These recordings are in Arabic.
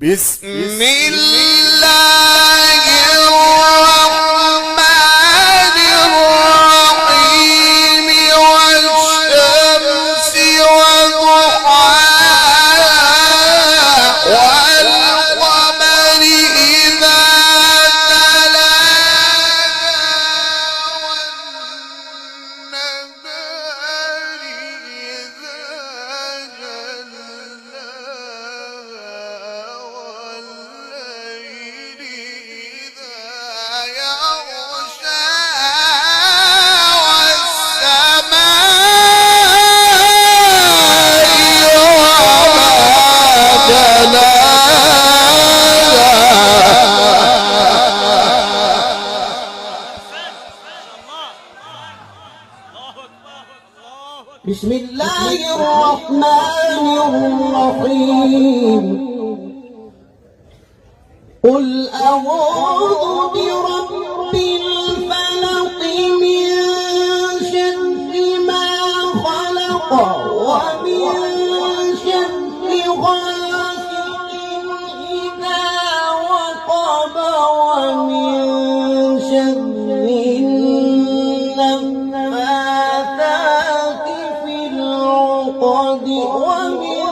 بسم الله الرحمن الرحيم والشمس وضحاها والقمر إذا تلاها والنهار إذا جلاها والليل إذا يغشاها والسماء وما جلاها. بسم الله الرحمن الرحيم. قل أعوذ برب الفلق من شر ما خلق ومن شر غاسق إذا وقب ومن شر النفاثات في العقد ومن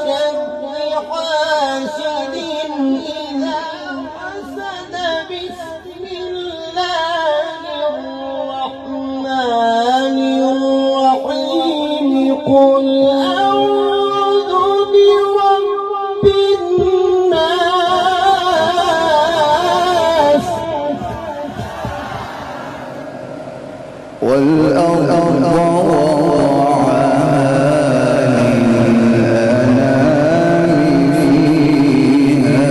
شر حاسد إذا حسد. بسم الله الرحمن الرحيم. قل أعوذ برب الناس والأرض وضعها للأنام فيها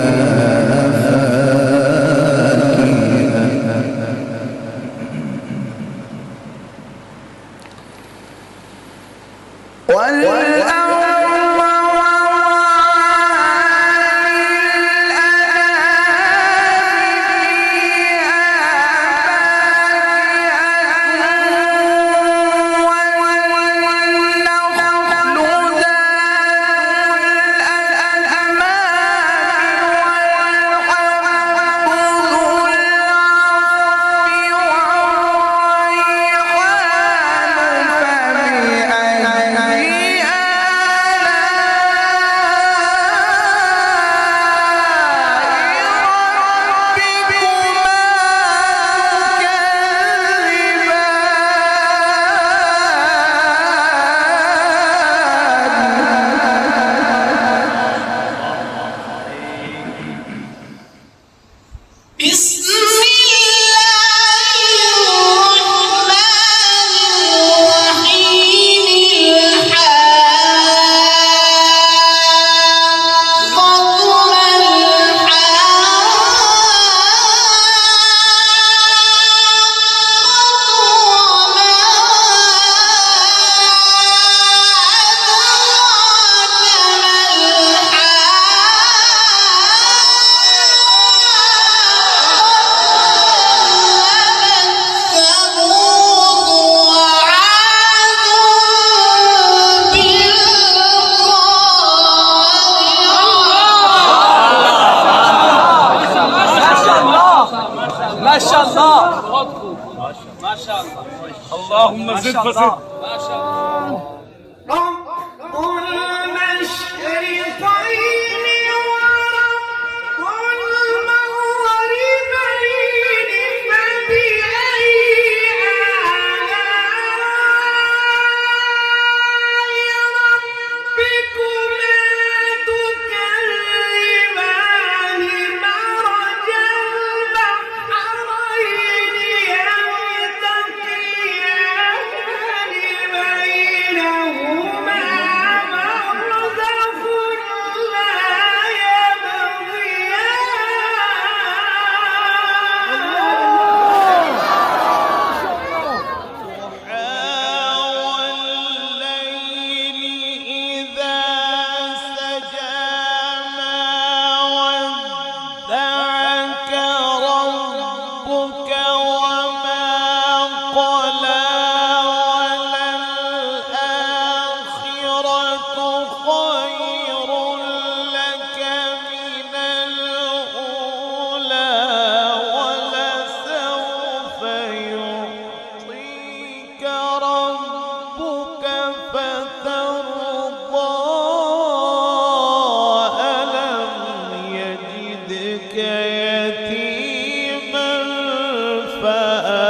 ما شاء الله ما شاء الله اللهم زد فزد ما شاء الله. رب المشرقين ورب المغربين فبأي آلاء ربكما تكذبان مرج البحرين يلتقيان بينهما برزخ لا خير لك فأنت